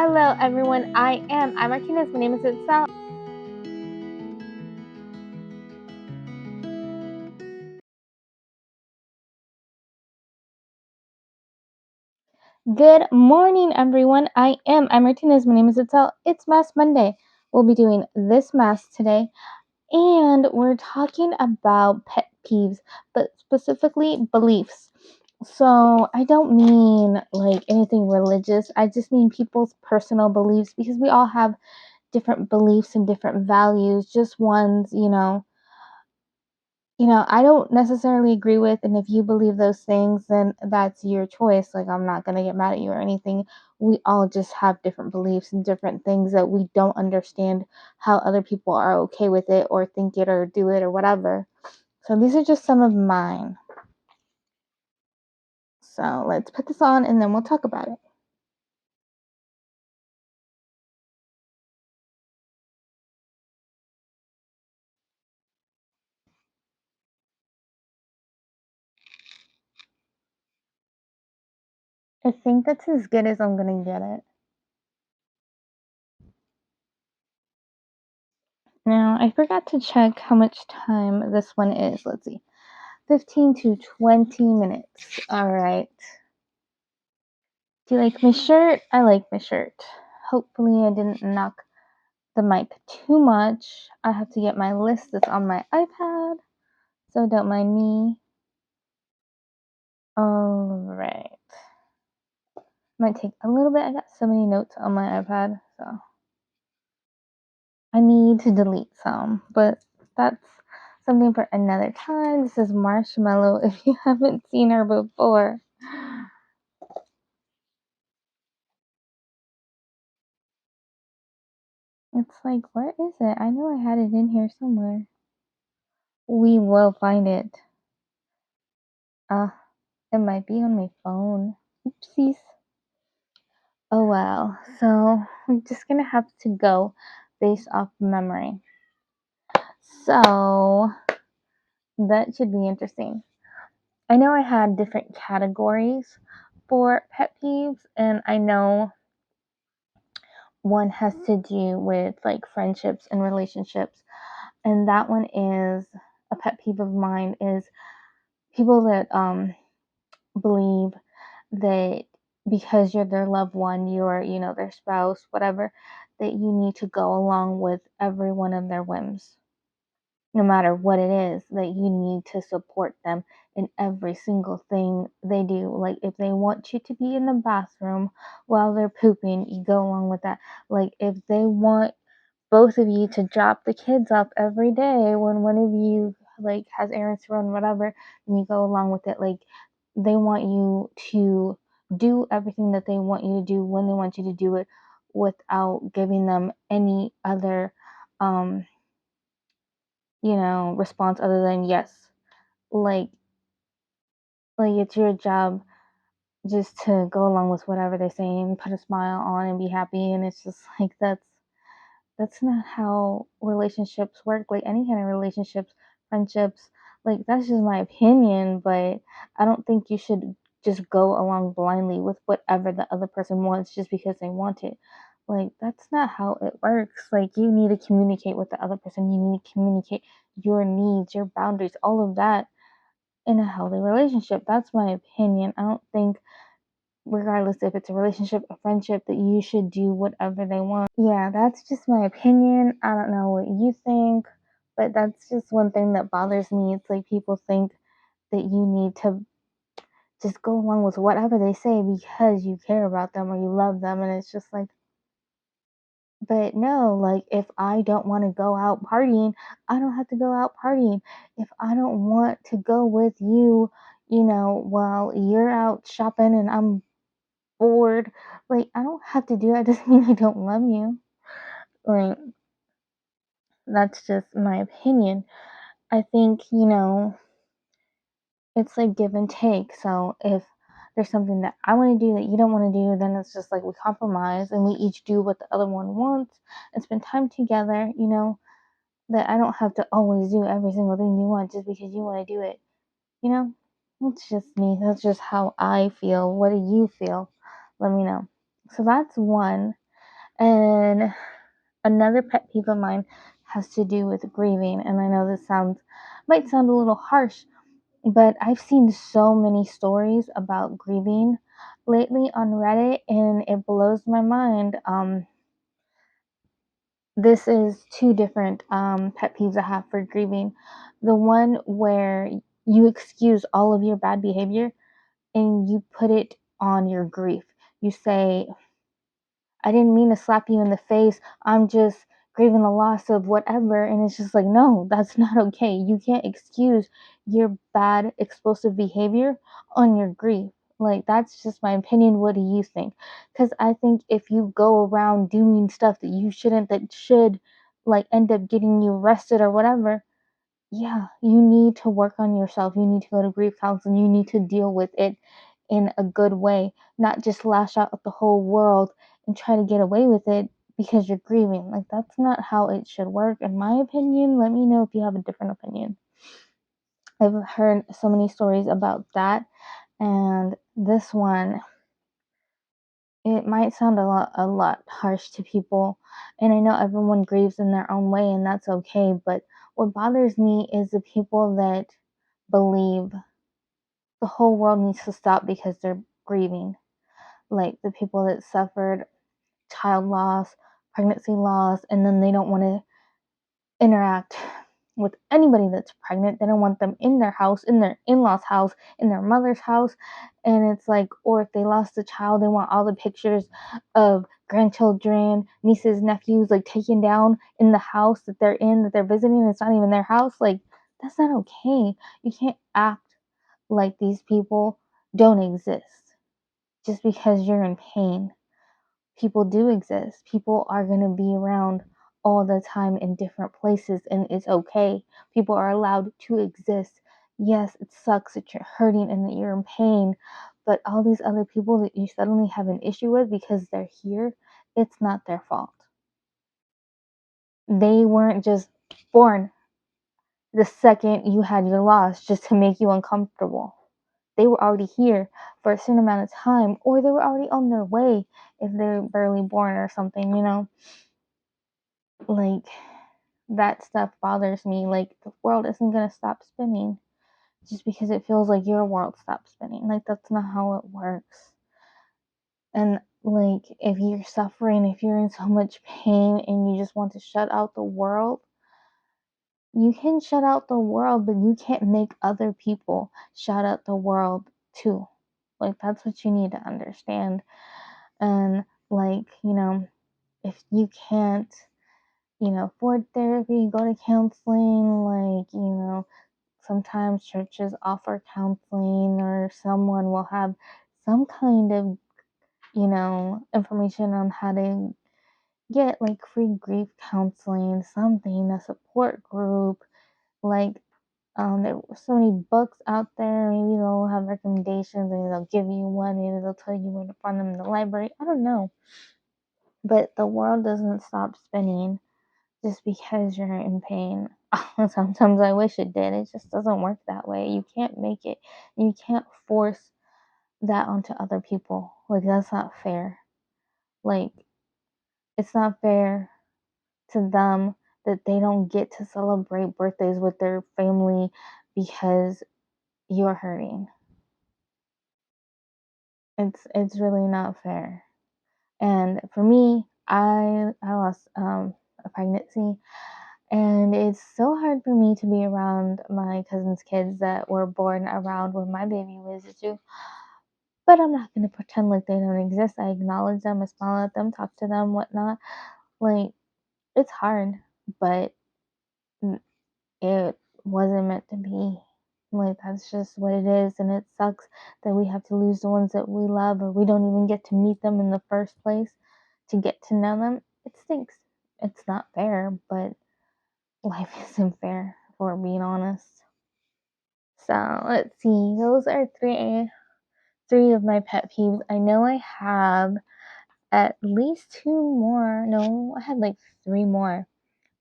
Hello everyone, I'm Martinez, my name is Itzell. Good morning everyone, I'm Martinez, my name is Itzell. It's Mask Monday. We'll be doing this mask today, and we're talking about pet peeves, but specifically beliefs. So I don't mean like anything religious, I just mean people's personal beliefs, because we all have different beliefs and different values, just ones, I don't necessarily agree with, and if you believe those things, then that's your choice. Like, I'm not going to get mad at you or anything. We all just have different beliefs and different things that we don't understand how other people are okay with it or think it or do it or whatever. So these are just some of mine. So let's put this on and then we'll talk about it. I think that's as good as I'm going to get it. Now, I forgot to check how much time this one is. Let's see. 15 to 20 minutes. All right. Do you like my shirt? I like my shirt. Hopefully I didn't knock the mic too much. I have to get my list that's on my iPad, so don't mind me. Alright. Might take a little bit. I got so many notes on my iPad, so I need to delete some, but that's something for another time. This is Marshmallow if you haven't seen her before. It's like, where is it? I know I had it in here somewhere. We will find it. It might be on my phone. Oopsies. Oh well. So I'm just gonna have to go based off memory. So that should be interesting. I know I had different categories for pet peeves, and I know one has to do with like friendships and relationships, and that one is a pet peeve of mine is people that believe that because you're their loved one, you're, their spouse, whatever, that you need to go along with every one of their whims. No matter what it is, that you need to support them in every single thing they do. Like, if they want you to be in the bathroom while they're pooping, you go along with that. Like, if they want both of you to drop the kids off every day when one of you like has errands to run, whatever, and you go along with it. Like, they want you to do everything that they want you to do when they want you to do it, without giving them any other response other than yes. like like it's your job just to go along with whatever they say and put a smile on and be happy, and it's just like that's not how relationships work. Like, any kind of relationships, friendships, like, that's just my opinion, but I don't think you should just go along blindly with whatever the other person wants just because they want it. Like, that's not how it works. Like, you need to communicate with the other person. You need to communicate your needs, your boundaries, all of that in a healthy relationship. That's my opinion. I don't think, regardless if it's a relationship, a friendship, that you should do whatever they want. Yeah, that's just my opinion. I don't know what you think, but that's just one thing that bothers me. It's like people think that you need to just go along with whatever they say because you care about them or you love them, and it's just like, but no, like, if I don't want to go out partying, I don't have to go out partying. If I don't want to go with you, while you're out shopping and I'm bored, like, I don't have to do that. Doesn't mean I don't love you. Like, that's just my opinion. I think, it's like give and take. So if there's something that I want to do that you don't want to do, then it's just like we compromise and we each do what the other one wants and spend time together, that I don't have to always do every single thing you want just because you want to do it. You know, that's just me. That's just how I feel. What do you feel? Let me know. So that's one. And another pet peeve of mine has to do with grieving. And I know this might sound a little harsh, but I've seen so many stories about grieving lately on Reddit, and it blows my mind. This is two different pet peeves I have for grieving. The one where you excuse all of your bad behavior and you put it on your grief. You say, I didn't mean to slap you in the face. I'm just grieving the loss of whatever. And it's just like, no, that's not okay. You can't excuse your bad, explosive behavior on your grief. Like, that's just my opinion. What do you think? Because I think if you go around doing stuff that you shouldn't, that should like end up getting you arrested or whatever, yeah, you need to work on yourself. You need to go to grief counseling. You need to deal with it in a good way, not just lash out at the whole world and try to get away with it because you're grieving. Like, that's not how it should work, in my opinion. Let me know if you have a different opinion. I've heard so many stories about that, and this one, it might sound a lot harsh to people, and I know everyone grieves in their own way, and that's okay. But what bothers me is the people that believe the whole world needs to stop because they're grieving. Like the people that suffered child loss, pregnancy loss, and then they don't want to interact with anybody that's pregnant. They don't want them in their house, in their in-laws' house, in their mother's house. And it's like, or if they lost a child, they want all the pictures of grandchildren, nieces, nephews, like taken down in the house that they're in, that they're visiting. It's not even their house. Like, that's not okay. You can't act like these people don't exist just because you're in pain. People do exist. People are going to be around all the time in different places, and it's okay. People are allowed to exist. Yes, it sucks that you're hurting and that you're in pain, but all these other people that you suddenly have an issue with because they're here, it's not their fault. They weren't just born the second you had your loss just to make you uncomfortable. They were already here for a certain amount of time, or they were already on their way if they're barely born or something, Like, that stuff bothers me. Like, the world isn't gonna stop spinning just because it feels like your world stopped spinning. Like, that's not how it works. And, like, if you're suffering, if you're in so much pain and you just want to shut out the world, you can shut out the world, but you can't make other people shut out the world too. Like, that's what you need to understand. And, like, if you can't, afford therapy, go to counseling. Like, sometimes churches offer counseling, or someone will have some kind of, information on how to get like free grief counseling, something, a support group. Like, there are so many books out there. Maybe they'll have recommendations. Maybe they'll give you one. Maybe they'll tell you where to find them in the library. I don't know. But the world doesn't stop spinning just because you're in pain. Sometimes I wish it did. It just doesn't work that way. You can't make it. You can't force that onto other people. Like, that's not fair. Like, it's not fair to them that they don't get to celebrate birthdays with their family because you're hurting. It's really not fair. And for me, I lost a pregnancy, and it's so hard for me to be around my cousin's kids that were born around when my baby was due. But I'm not gonna pretend like they don't exist. I acknowledge them, I smile at them, talk to them, whatnot. Like, it's hard, but it wasn't meant to be. Like, that's just what it is, and it sucks that we have to lose the ones that we love, or we don't even get to meet them in the first place to get to know them. It stinks. It's not fair, but life isn't fair, if we're being honest. So let's see. Those are three of my pet peeves. I know I have at least two more. No, I had like three more,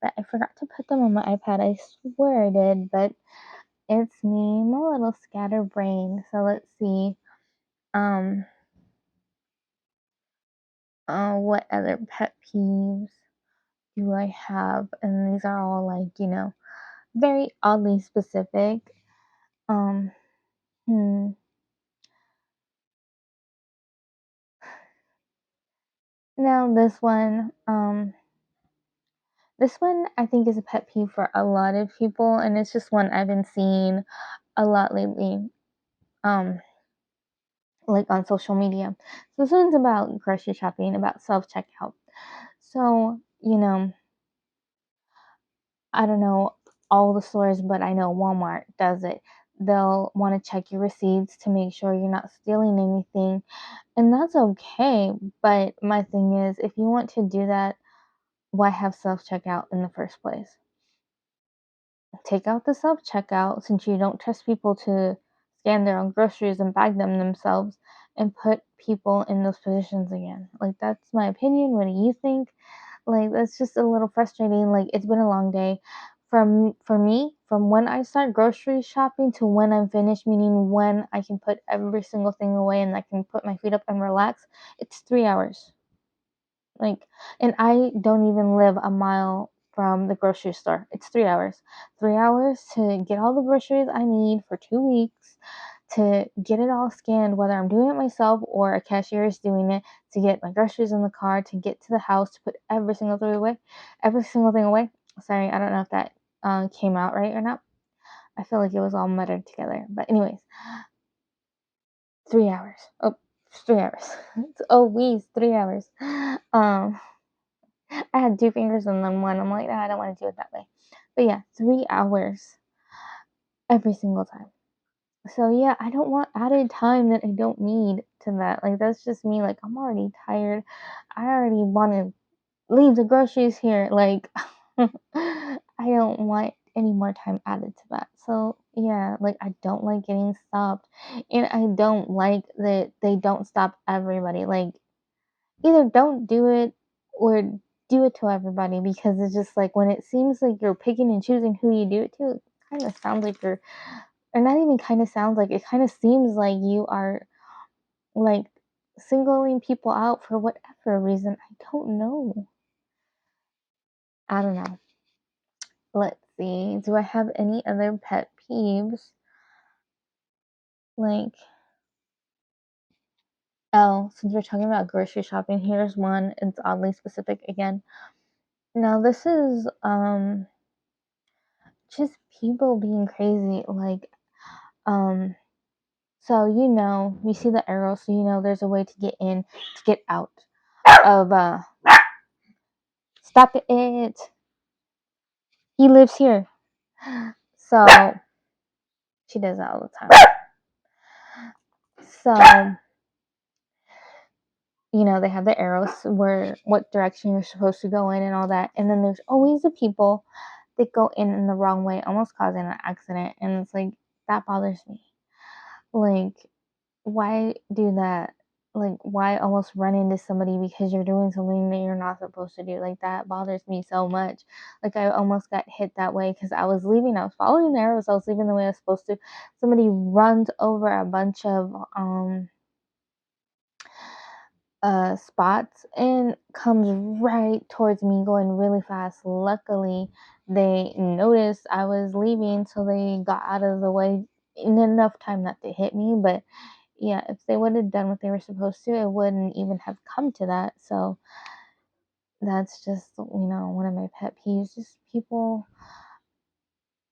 but I forgot to put them on my iPad. I swear I did, but it's me. I'm a little scatterbrained. So let's see. Um, What other pet peeves do I have? And these are all like, very oddly specific. Um, hmm. Now this one I think is a pet peeve for a lot of people, and it's just one I've been seeing a lot lately. Um, like on social media. So this one's about grocery shopping, about self checkout. So, I don't know all the stores, but I know Walmart does it. They'll want to check your receipts to make sure you're not stealing anything, and that's okay. But my thing is, if you want to do that, why have self checkout in the first place? Take out the self checkout since you don't trust people to scan their own groceries and bag them themselves, and put people in those positions again. Like, that's my opinion. What do you think? Like, that's just a little frustrating. Like, it's been a long day. For me, from when I start grocery shopping to when I'm finished, meaning when I can put every single thing away and I can put my feet up and relax, it's 3 hours. Like, and I don't even live a mile from the grocery store. It's 3 hours. 3 hours to get all the groceries I need for 2 weeks, to get it all scanned, whether I'm doing it myself or a cashier is doing it, to get my groceries in the car, to get to the house, to put every single thing away. Sorry, I don't know if that came out right or not. I feel like it was all muttered together. But anyways, 3 hours. Oh, 3 hours. It's always 3 hours. I had two fingers and then one. I'm like, I don't want to do it that way. But yeah, 3 hours every single time. So yeah, I don't want added time that I don't need to that. Like, that's just me. Like, I'm already tired. I already want to leave the groceries here. Like, I don't want any more time added to that. So yeah, like, I don't like getting stopped, and I don't like that they don't stop everybody. Like, either don't do it or do it to everybody, because it's just like when it seems like you're picking and choosing who you do it to, it kind of sounds like you're, or not even kind of sounds like, it kind of seems like you are like singling people out for whatever reason. I don't know. I don't know. Let's see. Do I have any other pet peeves? Like, oh, since we're talking about grocery shopping, here's one. It's oddly specific again. Now, this is just people being crazy. Like, so you see the arrow, so there's a way to get in, to get out of stop it. He lives here. So she does that all the time. So they have the arrows where what direction you're supposed to go in and all that. And then there's always the people that go in the wrong way, almost causing an accident. And it's like, that bothers me. Like, why do that? Like, why almost run into somebody because you're doing something that you're not supposed to do? Like, that bothers me so much. Like, I almost got hit that way because I was leaving. I was following the arrows. I was leaving the way I was supposed to. Somebody runs over a bunch of spots and comes right towards me going really fast. Luckily, they noticed I was leaving, so they got out of the way in enough time not to hit me. But yeah, if they would have done what they were supposed to, it wouldn't even have come to that. So that's just, one of my pet peeves, just people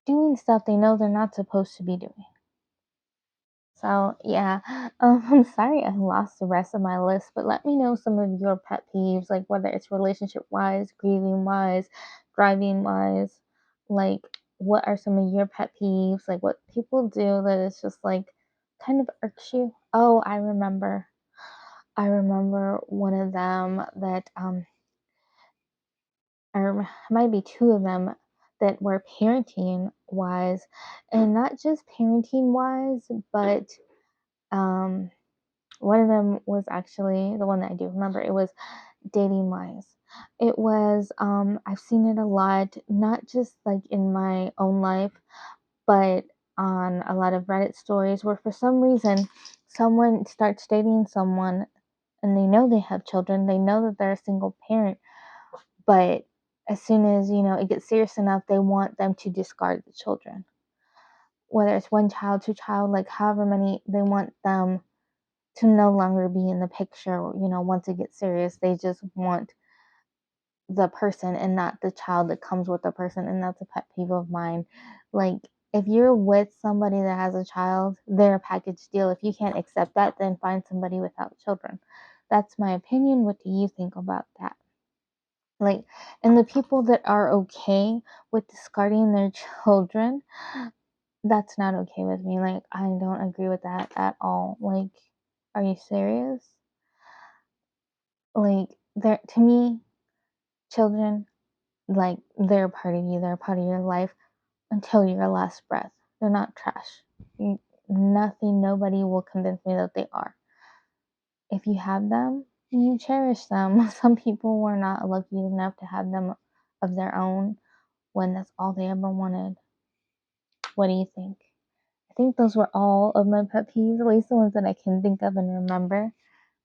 doing stuff they know they're not supposed to be doing. So yeah, I'm sorry I lost the rest of my list, but let me know some of your pet peeves, like whether it's relationship wise, grieving wise, driving wise. Like, what are some of your pet peeves? Like, what people do that is just like kind of irks you? Oh, I remember. I remember one of them that or might be two of them that were parenting wise, and not just parenting wise, but um one of them was actually the one that I do remember. It was dating wise. It was I've seen it a lot, not just like in my own life, but on a lot of Reddit stories where for some reason someone starts dating someone and they know they have children, they know that they're a single parent, but as soon as, it gets serious enough, they want them to discard the children. Whether it's one child, two child, like however many, they want them to no longer be in the picture, once it gets serious. They just want the person and not the child that comes with the person, and that's a pet peeve of mine. Like, if you're with somebody that has a child, they're a package deal. If you can't accept that, then find somebody without children. That's my opinion. What do you think about that? Like, and the people that are okay with discarding their children, that's not okay with me. Like, I don't agree with that at all. Like, are you serious? Like, to me, children, like, they're part of you, they're part of your life until your last breath. They're not trash. Nothing, nobody will convince me that they are. If you have them, you cherish them. Some people were not lucky enough to have them of their own when that's all they ever wanted. What do you think? I think those were all of my pet peeves, at least the ones that I can think of and remember.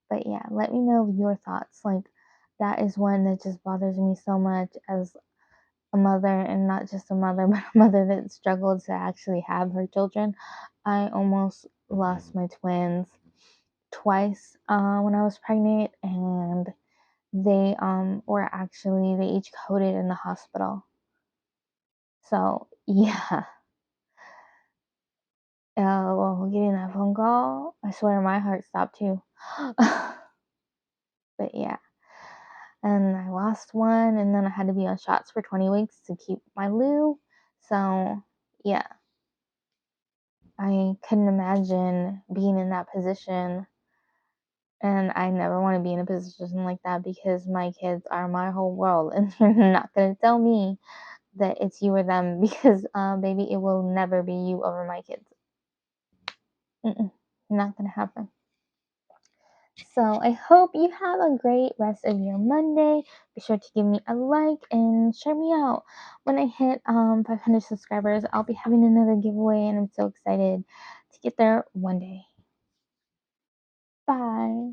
But yeah, let me know your thoughts. Like, that is one that just bothers me so much as a mother, and not just a mother, but a mother that struggled to actually have her children. I almost lost my twins twice when I was pregnant, and they each coded in the hospital. So yeah, well, getting that phone call, I swear my heart stopped too. But yeah, and I lost one, and then I had to be on shots for 20 weeks to keep my Lou. So yeah, I couldn't imagine being in that position, and I never want to be in a position like that because my kids are my whole world, and you're not going to tell me that it's you or them because, baby, it will never be you over my kids. Not going to happen. So I hope you have a great rest of your Monday. Be sure to give me a like and share me out. When I hit 500 subscribers, I'll be having another giveaway, and I'm so excited to get there one day. Bye.